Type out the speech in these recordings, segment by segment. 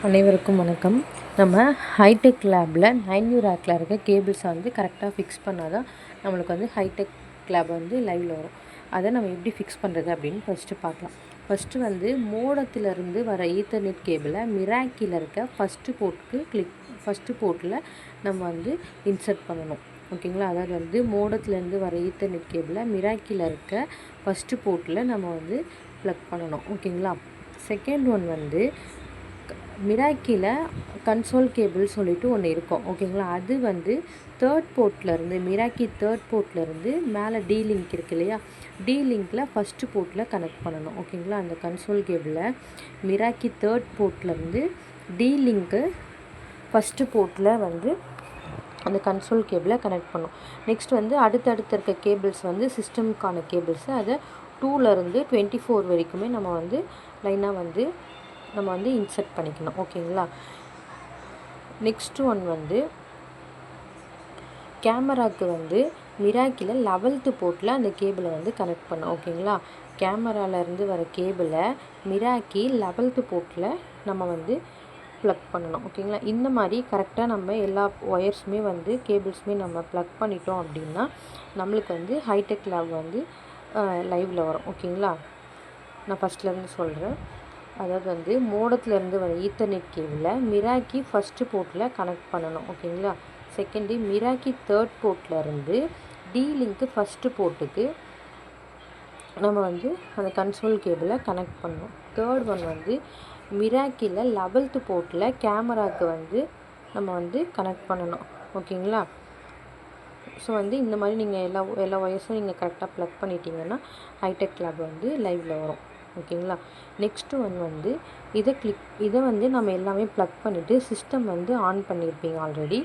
அனைவருக்கும் வணக்கம். நம்ம ஹைடெக் லேபில் 9U ரேக்கில் இருக்க கேபிள்ஸை வந்து கரெக்டாக ஃபிக்ஸ் பண்ணால் தான் நம்மளுக்கு வந்து ஹைடெக் லேப் வந்து லைவில் வரும். அதை நம்ம எப்படி ஃபிக்ஸ் பண்ணுறது அப்படின்னு ஃபஸ்ட்டு பார்க்கலாம். ஃபஸ்ட்டு வந்து மோடத்திலிருந்து வர ஈத்தர்நெட் கேபிளை மிராக்கியில் இருக்க ஃபஸ்ட்டு போர்ட்டில் நம்ம வந்து இன்சர்ட் பண்ணணும். ஓகேங்களா? அதாவது வந்து மோடத்துலேருந்து வர ஈத்தர்நெட் கேபிளை மிராக்கியில் இருக்க ஃபஸ்ட்டு போர்ட்டில் நம்ம வந்து ப்ளக் பண்ணணும். ஓகேங்களா? செகண்ட் ஒன் வந்து மிராக்கியில் கன்சோல் கேபிள் சொல்லிட்டு ஒன்று இருக்கும். ஓகேங்களா? அது வந்து மிராக்கி தேர்ட் போர்ட்லேருந்து மேலே டி லிங்க் இருக்கு இல்லையா, டி லிங்க்கில் ஃபஸ்ட்டு போர்ட்டில் கனெக்ட் பண்ணணும். ஓகேங்களா? அந்த கன்சோல் கேபிளை மிராக்கி தேர்ட் போர்ட்லேருந்து டி லிங்க்கு ஃபஸ்ட்டு போர்ட்டில் வந்து அந்த கன்சோல் கேபிளை கனெக்ட் பண்ணணும். நெக்ஸ்ட் வந்து அடுத்தடுத்து இருக்க கேபிள்ஸ் வந்து சிஸ்டமுக்கான கேபிள்ஸு, அதை 2லேருந்து 24 வரைக்குமே நம்ம வந்து லைனாக வந்து நம்ம வந்து இன்சர்ட் பண்ணிக்கணும். ஓகேங்களா? நெக்ஸ்ட் ஒன் வந்து கேமராவுக்கு வந்து மிராக்கியில் 11th போர்ட்டில் அந்த கேபிளை வந்து கனெக்ட் பண்ணணும். ஓகேங்களா? கேமராலேருந்து வர கேபிளை மிராக்கி 11th போர்ட்டில் நம்ம வந்து ப்ளக் பண்ணணும். ஓகேங்களா? இந்த மாதிரி கரெக்டாக நம்ம எல்லா ஒயர்ஸுமே வந்து கேபிள்ஸுமே நம்ம ப்ளக் பண்ணிட்டோம் அப்படின்னா நம்மளுக்கு வந்து ஹைடெக் லேப் வந்து லைவில் வரும். ஓகேங்களா? நான் ஃபஸ்ட்லேருந்து சொல்கிறேன். அதாவது வந்து மோடத்துலேருந்து வர ஈத்தர்நெட் கேபிளை மிராக்கி ஃபஸ்ட்டு போர்ட்டில் கனெக்ட் பண்ணணும். ஓகேங்களா? செகண்டு மிராக்கி தேர்ட் போர்ட்லேருந்து டி லிங்க்கு ஃபஸ்ட்டு போர்ட்டுக்கு நம்ம வந்து அந்த கன்சோல் கேபிளை கனெக்ட் பண்ணணும். தேர்ட் ஒன் வந்து மிராக்கியில் 11th போர்ட்டில் கேமராவுக்கு வந்து நம்ம வந்து கனெக்ட் பண்ணணும். ஓகேங்களா? ஸோ வந்து இந்த மாதிரி நீங்கள் எல்லா ஒயர்ஸும் நீங்கள் கரெக்டாக ப்ளக் பண்ணிட்டீங்கன்னா ஹைடெக் லேப் வந்து லைவில் வரும். ஓகேங்களா? நெக்ஸ்ட்டு ஒன் வந்து இதை வந்து நம்ம எல்லாமே ப்ளக் பண்ணிவிட்டு சிஸ்டம் வந்து ஆன் பண்ணியிருப்பீங்க. ஆல்ரெடி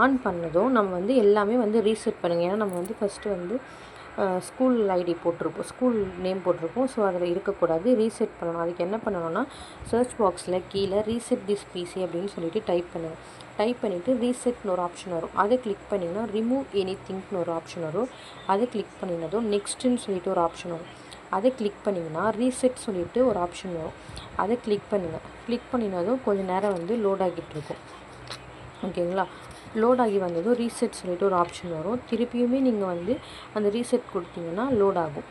ஆன் பண்ணதும் நம்ம வந்து எல்லாமே வந்து ரீசெட் பண்ணுங்கள். ஏன்னா நம்ம வந்து ஃபஸ்ட்டு வந்து ஸ்கூல் ஐடி போட்டிருப்போம், ஸ்கூல் நேம் போட்டிருப்போம். ஸோ அதில் இருக்கக்கூடாது, ரீசெட் பண்ணணும். அதுக்கு என்ன பண்ணணும்னா சர்ச் பாக்ஸில் கீழே ரீசெட் திஸ் பிசி அப்படின்னு சொல்லிட்டு டைப் பண்ணுங்கள். டைப் பண்ணிவிட்டு ரீசெட்னு ஒரு ஆப்ஷன் வரும், அதை கிளிக் பண்ணிங்கன்னா ரிமூவ் எனி திங்க்னு ஒரு ஆப்ஷன் வரும். அதை கிளிக் பண்ணினதும் நெக்ஸ்ட்டுன்னு சொல்லிட்டு ஒரு ஆப்ஷன் வரும். அதை கிளிக் பண்ணிங்கன்னா ரீசெட் சொல்லிட்டு ஒரு ஆப்ஷன் வரும். அதை கிளிக் பண்ணுங்கள். கிளிக் பண்ணினதும் கொஞ்சம் நேரம் வந்து லோட் ஆகிட்டு இருக்கும். ஓகேங்களா? லோட் ஆகி வந்ததும் ரீசெட் சொல்லிட்டு ஒரு ஆப்ஷன் வரும். திருப்பியுமே நீங்கள் வந்து அந்த ரீசெட் கொடுத்தீங்கன்னா லோட் ஆகும்.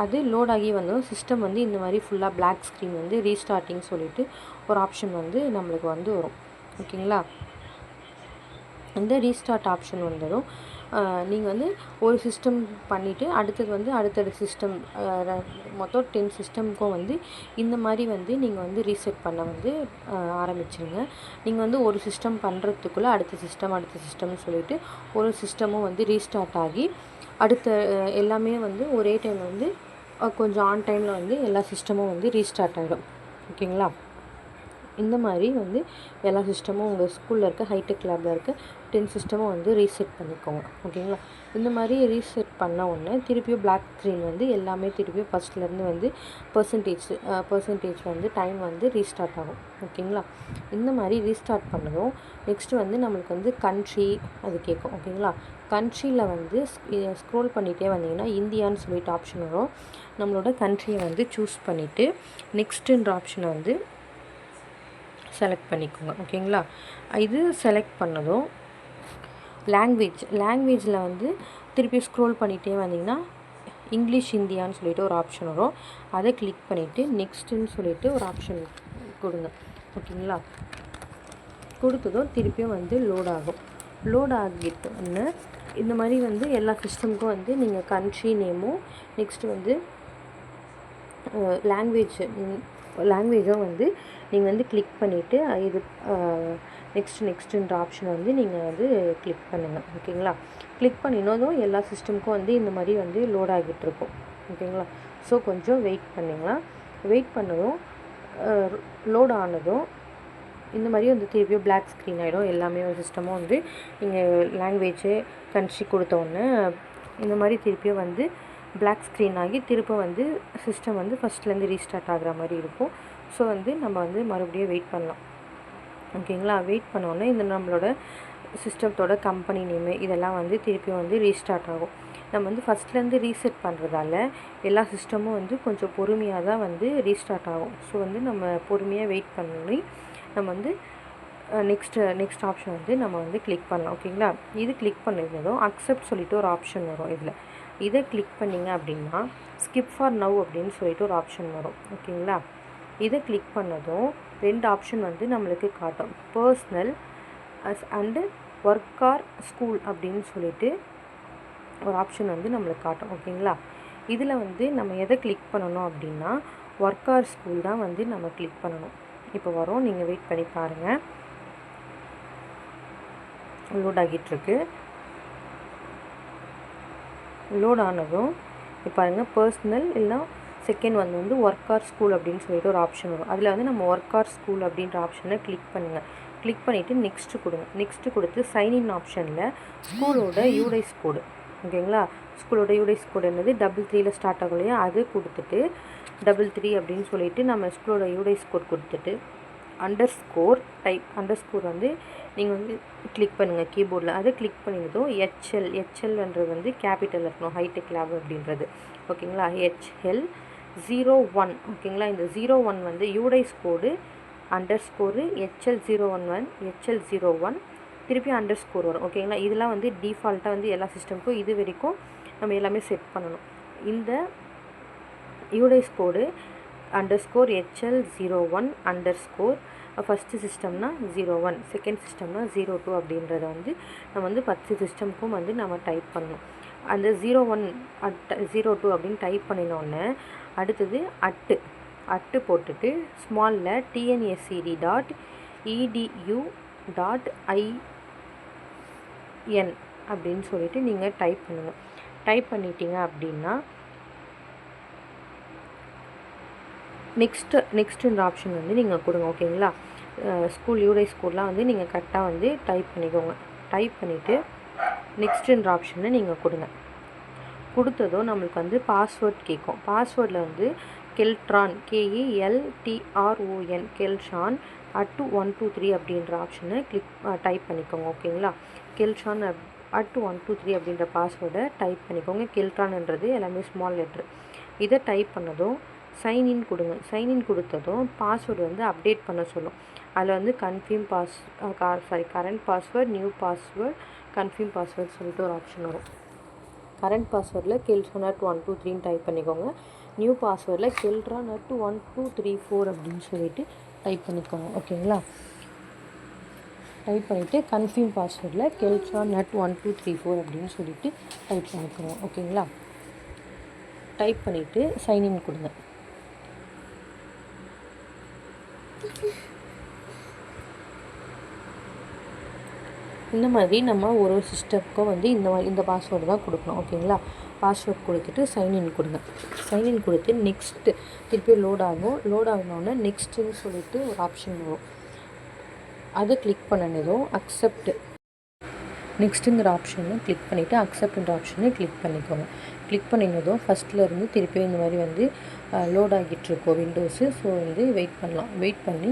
அது லோட் ஆகி வந்ததும் சிஸ்டம் வந்து இந்த மாதிரி ஃபுல்லாக பிளாக் ஸ்க்ரீன் வந்து ரீஸ்டார்டிங் சொல்லிட்டு ஒரு ஆப்ஷன் வந்து நம்மளுக்கு வந்து வரும். ஓகேங்களா? இந்த ரீஸ்டார்ட் ஆப்ஷன் வந்ததும் நீங்கள் வந்து ஒரு சிஸ்டம் பண்ணிவிட்டு அடுத்தது வந்து அடுத்தடுத்த சிஸ்டம் மொத்தம் 10 சிஸ்டமுக்கும் வந்து இந்த மாதிரி வந்து நீங்கள் வந்து ரீசெட் பண்ண வந்து ஆரம்பிச்சிருங்க. நீங்கள் வந்து ஒரு சிஸ்டம் பண்ணுறதுக்குள்ளே அடுத்த சிஸ்டம்னு சொல்லிட்டு ஒரு சிஸ்டமும் வந்து ரீஸ்டார்ட் ஆகி அடுத்த எல்லாமே வந்து ஒரே டைம் வந்து கொஞ்சம் ஆன் டைமில் வந்து எல்லா சிஸ்டமும் வந்து ரீஸ்டார்ட் ஆகிடும். ஓகேங்களா? இந்த மாதிரி வந்து எல்லா சிஸ்டமும் உங்கள் ஸ்கூலில் இருக்க ஹைடெக் லேபில் இருக்க 10 சிஸ்டமும் வந்து ரீசெட் பண்ணிக்கோங்க. ஓகேங்களா? இந்த மாதிரி ரீசெட் பண்ண உடனே திருப்பியும் பிளாக் ஸ்க்ரீன் வந்து எல்லாமே திருப்பியும் ஃபஸ்ட்லேருந்து வந்து பர்சன்டேஜ் வந்து டைம் வந்து ரீஸ்டார்ட் ஆகும். ஓகேங்களா? இந்த மாதிரி ரீஸ்டார்ட் பண்ணதும் நெக்ஸ்ட்டு வந்து நம்மளுக்கு வந்து கண்ட்ரி அது கேட்கும். ஓகேங்களா? கண்ட்ரியில் வந்து ஸ்க்ரோல் பண்ணிகிட்டே வந்தீங்கன்னா இந்தியான்னு சொல்லிட்டு ஆப்ஷன் வரும். நம்மளோட கண்ட்ரியை வந்து சூஸ் பண்ணிவிட்டு நெக்ஸ்ட்டுன்ற ஆப்ஷனை வந்து செலக்ட் பண்ணிக்கோங்க. ஓகேங்களா? இது செலக்ட் பண்ணதும் லாங்குவேஜில் வந்து திருப்பி ஸ்க்ரோல் பண்ணிகிட்டே வந்தீங்கன்னா இங்கிலீஷ் இந்தியான்னு சொல்லிட்டு ஒரு ஆப்ஷன் வரும். அதை கிளிக் பண்ணிவிட்டு நெக்ஸ்ட்டுன்னு சொல்லிட்டு ஒரு ஆப்ஷன் கொடுங்க. ஓகேங்களா? கொடுத்ததும் திருப்பியும் வந்து லோட் ஆகும். லோட் ஆகிட்டோன்னு இந்த மாதிரி வந்து எல்லா சிஸ்டமுக்கும் வந்து நீங்கள் கண்ட்ரி நேமும் நெக்ஸ்ட்டு வந்து லாங்குவேஜும் வந்து நீங்கள் வந்து கிளிக் பண்ணிவிட்டு இது நெக்ஸ்ட்டுன்ற ஆப்ஷன் வந்து நீங்கள் வந்து கிளிக் பண்ணுங்கள். ஓகேங்களா? கிளிக் பண்ணினதும் எல்லா சிஸ்டமுக்கும் வந்து இந்த மாதிரி வந்து லோட் ஆகிட்டுருக்கும். ஓகேங்களா? ஸோ கொஞ்சம் வெயிட் பண்ணதும் லோட் ஆனதும் இந்த மாதிரி வந்து திருப்பியும் பிளாக் ஸ்க்ரீன் ஆகிடும். எல்லாமே சிஸ்டமும் வந்து நீங்கள் லாங்குவேஜு கண்ட்ரி கொடுத்தோன்னே இந்த மாதிரி திருப்பியும் வந்து பிளாக் ஸ்க்ரீன் ஆகி திரும்ப வந்து சிஸ்டம் வந்து ஃபஸ்ட்லேருந்து ரீஸ்டார்ட் ஆகிற மாதிரி இருக்கும். ஸோ வந்து நம்ம வந்து மறுபடியும் வெயிட் பண்ணலாம். ஓகேங்களா? வெயிட் பண்ணோன்னே இந்த நம்மளோட சிஸ்டத்தோட கம்பெனி நேமு இதெல்லாம் வந்து திருப்பி வந்து ரீஸ்டார்ட் ஆகும். நம்ம வந்து ஃபஸ்ட்லேருந்து ரீசெட் பண்ணுறதால எல்லா சிஸ்டமும் வந்து கொஞ்சம் பொறுமையாக தான் வந்து ரீஸ்டார்ட் ஆகும். ஸோ வந்து நம்ம பொறுமையாக வெயிட் பண்ணி நம்ம வந்து நெக்ஸ்ட் ஆப்ஷன் வந்து நம்ம வந்து கிளிக் பண்ணலாம். ஓகேங்களா? இது கிளிக் பண்ணியிருந்ததும் அக்செப்ட் சொல்லிட்டு ஒரு ஆப்ஷன் வரும். இதை கிளிக் பண்ணிங்க அப்படின்னா ஸ்கிப் ஃபார் நவ் அப்படின்னு சொல்லிட்டு ஒரு ஆப்ஷன் வரும். ஓகேங்களா? இதை கிளிக் பண்ணதும் 2 ஆப்ஷன் வந்து நம்மளுக்கு காட்டும். Personal and work or school அப்படின்னு சொல்லிட்டு ஒரு ஆப்ஷன் வந்து நம்மளுக்கு காட்டும். ஓகேங்களா? இதில் வந்து நம்ம எதை கிளிக் பண்ணணும் அப்படின்னா ஒர்க் ஆர் ஸ்கூல் தான் வந்து நம்ம கிளிக் பண்ணணும். இப்போ வரும், நீங்கள் வெயிட் பண்ணி பாருங்கள். லோட் ஆகிட்டுருக்கு. லோட் ஆனதும் இப்போ பாருங்கள், பர்சனல் இல்லைனா செகண்ட் வந்து ஒர்க் ஆர் ஸ்கூல் அப்படின்னு சொல்லிட்டு ஒரு ஆப்ஷன் வரும். அதில் வந்து நம்ம ஒர்க் ஆர் ஸ்கூல் அப்படின்ற ஆப்ஷனை கிளிக் பண்ணுங்கள். கிளிக் பண்ணிவிட்டு நெக்ஸ்ட்டு கொடுங்க. நெக்ஸ்ட்டு கொடுத்து சைன்இன் ஆப்ஷனில் ஸ்கூலோட யூடைஸ் கோடு, ஓகேங்களா, ஸ்கூலோட யூடைஸ் கோடு என்னது 33 ஸ்டார்ட் ஆகும் இல்லையா, அது கொடுத்துட்டு 33 அப்படின்னு சொல்லிவிட்டு நம்ம ஸ்கூலோட யூடைஸ் கோட் கொடுத்துட்டு அண்டர்ஸ்கோர் வந்து நீங்கள் வந்து கிளிக் பண்ணுங்கள் கீபோர்டில். அதை கிளிக் பண்ணினதும் ஹெச்எல்ன்றது வந்து கேபிட்டல் இருக்கணும், ஹைடெக் லேப் அப்படின்றது. ஓகேங்களா? HL01. ஓகேங்களா? இந்த 01 வந்து யூடைஸ் கோடு அண்டர்ஸ்கோரு HL01 திருப்பி அண்டர்ஸ்கோர் வரும். ஓகேங்களா? இதெல்லாம் வந்து டிஃபால்ட்டாக வந்து எல்லா சிஸ்டமுக்கும் இது வரைக்கும் நம்ம எல்லாமே செட் பண்ணணும். இந்த UDISE code underscore HL01 underscore first சிஸ்டம்னா 01, செகண்ட் சிஸ்டம்னா 02 அப்படின்றத வந்து நம்ம வந்து 10 சிஸ்டமுக்கும் வந்து நம்ம டைப் பண்ணணும். அந்த 01 02 அப்படின்னு டைப் பண்ணினோடனே அடுத்தது அட்டு போட்டுட்டு ஸ்மாலில் tnscd.edu.in அப்படின்னு சொல்லிட்டு நீங்கள் டைப் பண்ணுங்கள். டைப் பண்ணிட்டீங்க அப்படின்னா நெக்ஸ்ட்டுன்ற ஆப்ஷன் வந்து நீங்கள் கொடுங்க. ஓகேங்களா? ஸ்கூல் யூடைஸ் கோட்லாம் வந்து நீங்கள் கரெக்டாக வந்து டைப் பண்ணிக்கோங்க. டைப் பண்ணிவிட்டு நெக்ஸ்ட்டுன்ற ஆப்ஷனை நீங்கள் கொடுங்க. கொடுத்ததும் நம்மளுக்கு வந்து பாஸ்வேர்ட் கேட்கும். பாஸ்வேர்டில் வந்து கெல்ட்ரான் KELTRON கெல்ட்ரான் @123 அப்படின்ற ஆப்ஷனை டைப் பண்ணிக்கோங்க. ஓகேங்களா? கெல்ட்ரான் @123 அப்படின்ற பாஸ்வேர்டை டைப் பண்ணிக்கோங்க. கெல்ட்ரான்ன்றது எல்லாமே ஸ்மால் லெட்ரு. இதை டைப் பண்ணதும் சைன்இன் கொடுங்க. சைன்இன் கொடுத்ததும் பாஸ்வேர்டு வந்து அப்டேட் பண்ண சொல்லும். அதில் வந்து current password, new password, confirm password சொல்லிட்டு ஒரு ஆப்ஷன் வரும். கரண்ட் பாஸ்வேர்டில் கெல்ட்ரான் @123 டைப் பண்ணிக்கோங்க. நியூ பாஸ்வேர்டில் கெல்ட்ரான் @1234 அப்படின்னு சொல்லிட்டு டைப் பண்ணிக்கோங்க. ஓகேங்களா? டைப் பண்ணிவிட்டு கன்ஃபார்ம் பாஸ்வேர்டில் கெல்ட்ரான் @1234 அப்படின்னு சொல்லிட்டு டைப் பண்ணிக்கோங்க. ஓகேங்களா? டைப் பண்ணிவிட்டு சைன்இன் கொடுங்க. இந்த மாதிரி நம்ம ஒரு சிஸ்டம்க்கும் வந்து இந்த பாஸ்வேர்டு தான் கொடுக்கணும். ஓகேங்களா? பாஸ்வேர்ட் கொடுத்துட்டு சைன்இன் கொடுங்க. சைன்இன் கொடுத்து நெக்ஸ்ட்டு திருப்பி லோட் ஆகணுன்னே நெக்ஸ்ட்டுன்னு சொல்லிட்டு ஒரு ஆப்ஷன் வரும். அதை கிளிக் பண்ணினதும் நெக்ஸ்ட்டுங்கிற ஆப்ஷனை கிளிக் பண்ணிவிட்டு அக்செப்ட்ன்ற ஆப்ஷனை கிளிக் பண்ணிக்கோங்க. கிளிக் பண்ணினதும் ஃபஸ்ட்லேருந்து திருப்பி இந்த மாதிரி வந்து லோட் ஆகிட்டுருக்கோம் விண்டோஸு. ஸோ வந்து வெயிட் பண்ணலாம். வெயிட் பண்ணி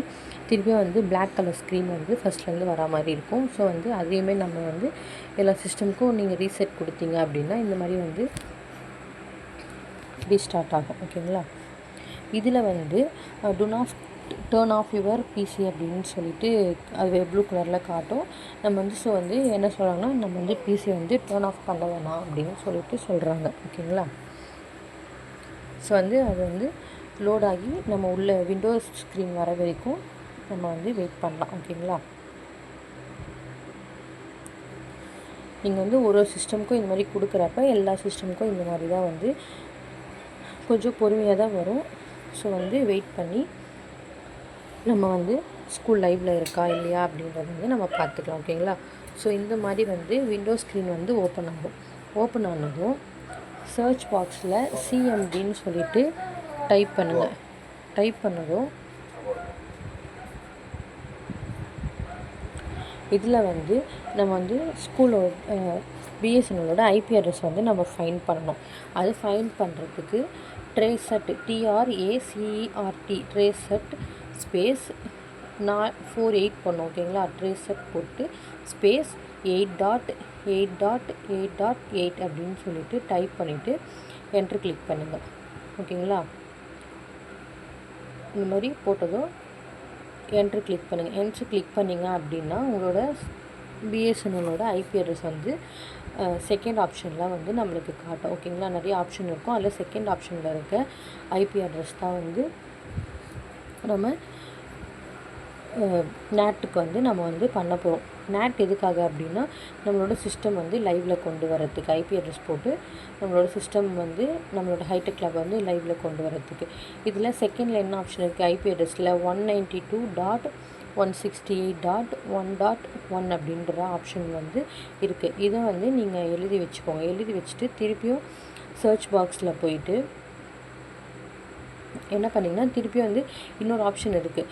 திருப்பியும் வந்து பிளாக் கலர் ஸ்க்ரீன் வந்து ஃபஸ்ட்லேருந்து வரா மாதிரி இருக்கும். ஸோ வந்து அதையுமே நம்ம வந்து எல்லா சிஸ்டமுக்கும் நீங்கள் ரீசெட் கொடுத்தீங்க அப்படின்னா இந்த மாதிரி வந்து ரீஸ்டார்ட் ஆகும். ஓகேங்களா? இதில் வந்து to not turn off your PC அப்படின்னு சொல்லிட்டு அது ப்ளூ கலரில் காட்டும். நம்ம வந்து ஸோ வந்து என்ன சொல்கிறாங்கன்னா நம்ம வந்து பிசி வந்து டர்ன் ஆஃப் பண்ண வேணாம் அப்படின்னு சொல்லிட்டு சொல்கிறாங்க. ஓகேங்களா? ஸோ வந்து அது வந்து லோட் ஆகி நம்ம உள்ள விண்டோஸ் ஸ்க்ரீன் வர வரைக்கும் நம்ம வந்து வெயிட் பண்ணலாம். ஓகேங்களா? நீங்கள் வந்து ஒரு சிஸ்டமுக்கும் இந்த மாதிரி கொடுக்குறப்ப எல்லா சிஸ்டமுக்கும் இந்த மாதிரி தான் வந்து கொஞ்சம் பொறுமையாக தான் வரும். ஸோ வந்து வெயிட் பண்ணி நம்ம வந்து ஸ்கூல் லைவில் இருக்கா இல்லையா அப்படின்றத வந்து நம்ம பார்த்துக்கலாம். ஓகேங்களா? ஸோ இந்த மாதிரி வந்து விண்டோஸ் ஸ்க்ரீன் வந்து ஓப்பன் ஆகும். ஓப்பன் ஆனதும் சர்ச் பாக்ஸில் சிஎம்டின்னு சொல்லிட்டு டைப் பண்ணுங்கள். டைப் பண்ணதும் இதில் வந்து நம்ம வந்து ஸ்கூலோட பிஎஸ்என்எலோட ஐபி அட்ரஸ் வந்து நம்ம ஃபைண்ட் பண்ணணும். அது ஃபைண்ட் பண்ணுறதுக்கு ட்ரேசட் TRACERT ட்ரேசட் ஸ்பேஸ் 48 பண்ணோம். ஓகேங்களா, ட்ரேசர் போட்டு ஸ்பேஸ் 8.8.8.8 அப்படின்னு சொல்லிட்டு டைப் பண்ணிவிட்டு என்ட்ரு கிளிக் பண்ணுங்கள். ஓகேங்களா, இந்த மாதிரி போட்டதும் என்ட்ரு கிளிக் பண்ணுங்கள். என்ட்ரு கிளிக் பண்ணிங்க அப்படின்னா உங்களோட பிஎஸ்என்எல்லோட ஐபி அட்ரஸ் வந்து செகண்ட் ஆப்ஷனில் வந்து நம்மளுக்கு காட்டும். ஓகேங்களா, நிறைய ஆப்ஷன் இருக்கும். அதில் செகண்ட் ஆப்ஷனில் இருக்க ஐபி அட்ரஸ் தான் வந்து நம்ம நேட்டுக்கு வந்து நம்ம வந்து பண்ண போகிறோம். நேட் எதுக்காக அப்படின்னா நம்மளோட சிஸ்டம் வந்து லைவில் கொண்டு வரதுக்கு ஐபி அட்ரஸ் போட்டு நம்மளோட சிஸ்டம் வந்து நம்மளோட ஹைடெக் லேப் வந்து லைவில் கொண்டு வரதுக்கு. இதில் செகண்டில் என்ன ஆப்ஷன் இருக்குது, ஐபி அட்ரஸில் 192.168.1.1 அப்படின்ற ஆப்ஷன் வந்து இருக்குது. இதை வந்து நீங்கள் எழுதி வச்சுக்கோங்க. எழுதி வச்சுட்டு திருப்பியும் சர்ச் பாக்ஸில் போயிட்டு என்ன பண்ணிங்கன்னா திருப்பியும் வந்து இன்னொரு ஆப்ஷன் இருக்குது.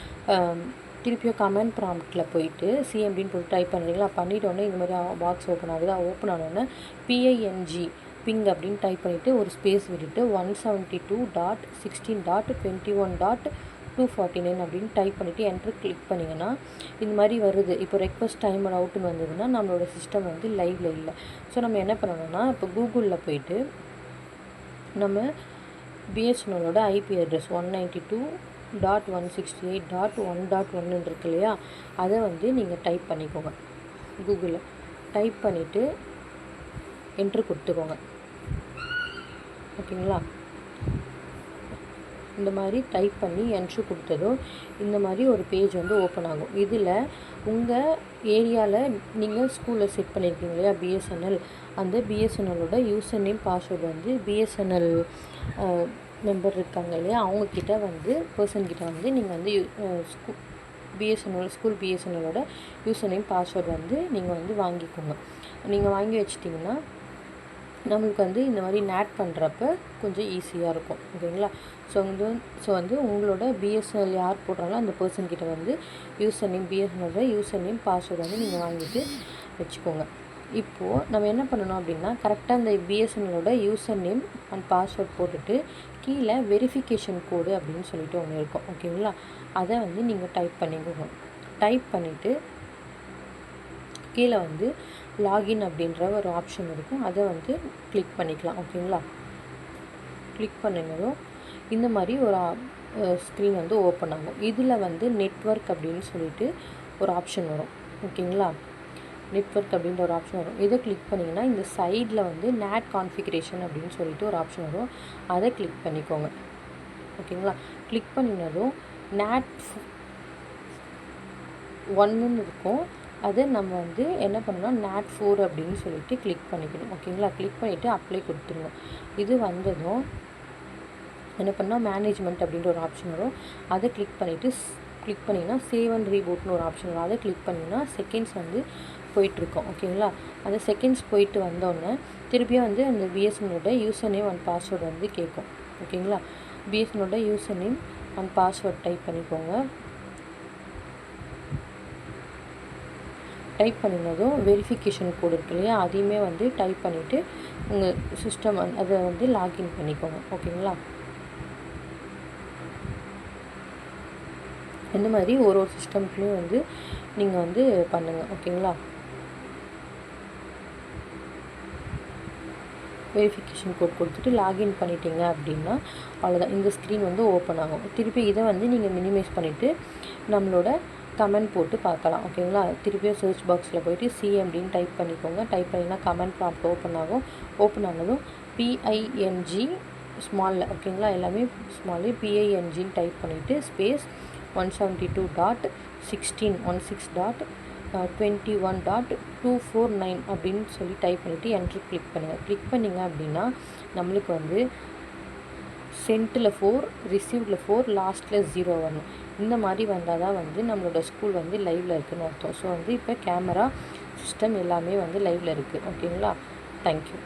திருப்பியும் கமெண்ட் ப்ராம்ப்டில் போயிட்டு சிஎம்டின்னு போட்டு டைப் பண்ணுறீங்களா, பண்ணிட்டோன்னே இந்த மாதிரி பாக்ஸ் ஓப்பன் ஆகுது. ஓப்பன் ஆனோடனே பிங் அப்படின்னு டைப் பண்ணிவிட்டு ஒரு ஸ்பேஸ் விட்டுட்டு 172.16.21.249 அப்படின்னு டைப் பண்ணிவிட்டு என்ட்ரு கிளிக் பண்ணிங்கன்னா இந்த மாதிரி வருது. இப்போ ரெக்வஸ்ட் டைமர் அவுட்டுன்னு வந்ததுன்னா நம்மளோட சிஸ்டம் வந்து லைவில் இல்லை. ஸோ நம்ம என்ன பண்ணணும்னா இப்போ கூகுளில் போயிட்டு நம்ம பிஎஸ்என்எல்லோட ஐபி அட்ரஸ் 192.168.1.1 இருக்கு இல்லையா, அதை வந்து நீங்கள் டைப் பண்ணிக்கோங்க. கூகுளில் டைப் பண்ணிவிட்டு என்ட்ரு கொடுத்துக்கோங்க. ஓகேங்களா, இந்த மாதிரி டைப் பண்ணி என்ட்ரு கொடுத்ததும் இந்த மாதிரி ஒரு பேஜ் வந்து ஓப்பன் ஆகும். இதில் உங்கள் ஏரியாவில் நீங்கள் ஸ்கூலில் செட் பண்ணியிருக்கீங்க இல்லையா பிஎஸ்என்எல், அந்த பிஎஸ்என்எல்லோட யூசர் நேம் பாஸ்வேர்டு வந்து பிஎஸ்என்எல் மெம்பர் இருக்காங்க இல்லையா அவங்கக்கிட்ட வந்து பர்சன்கிட்ட வந்து நீங்கள் வந்து ஸ்கூல் பிஎஸ்என்எல்லோட யூசர் நேம் பாஸ்வேர்டு வந்து நீங்கள் வந்து வாங்கிக்கோங்க. நீங்கள் வாங்கி வச்சிட்டிங்கன்னா நம்மளுக்கு வந்து இந்த மாதிரி நேட் பண்ணுறப்ப கொஞ்சம் ஈஸியாக இருக்கும். ஓகேங்களா, ஸோ வந்து உங்களோட பிஎஸ்என்எல் யார் போடுறாங்களோ அந்த பர்சன்கிட்ட வந்து பிஎஸ்என்எல்லோட யூசர் நேம் பாஸ்வேர்டு வந்து நீங்கள் வாங்கிட்டு வச்சுக்கோங்க. இப்போது நம்ம என்ன பண்ணணும் அப்படின்னா கரெக்டாக இந்த பிஎஸ்என்எல்லோட யூசர் நேம் அண்ட் பாஸ்வேர்ட் போட்டுட்டு கீழே வெரிஃபிகேஷன் கோடு அப்படின்னு சொல்லிட்டு ஒன்று இருக்கும். ஓகேங்களா, அதை வந்து நீங்கள் டைப் பண்ணிக்கோங்க. டைப் பண்ணிவிட்டு கீழே வந்து லாகின் அப்படின்ற ஒரு ஆப்ஷன் இருக்கும், அதை வந்து கிளிக் பண்ணிக்கலாம். ஓகேங்களா, கிளிக் பண்ணினதும் இந்த மாதிரி ஒரு ஸ்க்ரீன் வந்து ஓப்பன் ஆகும். இதில் வந்து நெட்வொர்க் அப்படின்னு சொல்லிட்டு ஒரு ஆப்ஷன் வரும். ஓகேங்களா, நெட்வொர்க் அப்படின்ற ஒரு ஆப்ஷன் வரும். இதை கிளிக் பண்ணிங்கன்னா இந்த சைடில் வந்து நேட் கான்ஃபிகரேஷன் அப்படின்னு சொல்லிட்டு ஒரு ஆப்ஷன் வரும், அதை கிளிக் பண்ணிக்கோங்க. ஓகேங்களா, கிளிக் பண்ணினதும் நேட் 1ன்னு இருக்கும். அதை நம்ம வந்து என்ன பண்ணணும் நேட் 4 அப்படின்னு சொல்லிட்டு கிளிக் பண்ணிக்கணும். ஓகேங்களா, கிளிக் பண்ணிவிட்டு அப்ளை கொடுத்துருங்க. இது வந்ததும் என்ன பண்ணால் மேனேஜ்மெண்ட் அப்படின்ற ஒரு ஆப்ஷன் வரும், அதை கிளிக் பண்ணிங்கன்னா சேவ் அண்ட் ரீபூட்னு ஒரு ஆப்ஷன் வரும். அதை கிளிக் பண்ணிங்கன்னா செகண்ட்ஸ் வந்து போயிட்டுருக்கோம். ஓகேங்களா, அந்த செகண்ட்ஸ் போயிட்டு வந்தோடனே திருப்பியும் வந்து அந்த பிஎஸ்என்எல்லோட யூசர் நேம் அண்ட் பாஸ்வேர்டு வந்து கேட்கும். ஓகேங்களா, பிஎஸ்என்எல்லோட user name and password type பண்ணிக்கோங்க. டைப் பண்ணினதும் வெரிஃபிகேஷன் கோடு இருக்கு இல்லையா அதையுமே வந்து டைப் பண்ணிவிட்டு உங்கள் சிஸ்டம் அதை வந்து லாகின் பண்ணிக்கோங்க. ஓகேங்களா, இந்த மாதிரி ஒரு சிஸ்டம்லேயும் வந்து நீங்கள் வந்து பண்ணுங்கள். ஓகேங்களா, வெரிஃபிகேஷன் கோட் கொடுத்துட்டு லாகின் பண்ணிட்டீங்க அப்படின்னா அவ்வளோதான், இந்த ஸ்க்ரீன் வந்து ஓப்பன் ஆகும். திருப்பி இதை வந்து நீங்கள் மினிமைஸ் பண்ணிவிட்டு நம்மளோட கமெண்ட் போட்டு பார்க்கலாம். ஓகேங்களா, திருப்பியும் சர்ச் பாக்ஸில் போய்ட்டு சிஎம்டின்னு டைப் பண்ணிக்கோங்க. டைப் பண்ணிங்கன்னா கமெண்ட் ப்ராம்ப்ட் ஓப்பன் ஆகும். ஓப்பன் ஆனதும் பிஐஎன்ஜி ஸ்மாலில், ஓகேங்களா, எல்லாமே ஸ்மாலு பிஐஎன்ஜின்னு டைப் பண்ணிவிட்டு ஸ்பேஸ் 172.16.21.249 அப்படின்னு சொல்லி டைப் பண்ணிவிட்டு என்ட்ரு கிளிக் பண்ணுங்கள். கிளிக் பண்ணிங்க அப்படின்னா நம்மளுக்கு வந்து சென்ட்டில் 4, ரிசீவ்டில் 4, லாஸ்ட்டில் 0 வரணும். இந்த மாதிரி வந்தால் தான் வந்து நம்மளோட ஸ்கூல் வந்து லைவில் இருக்குதுன்னு அர்த்தம். ஸோ வந்து இப்போ கேமரா சிஸ்டம் எல்லாமே வந்து லைவில் இருக்குது. ஓகேங்களா, தேங்க்யூ.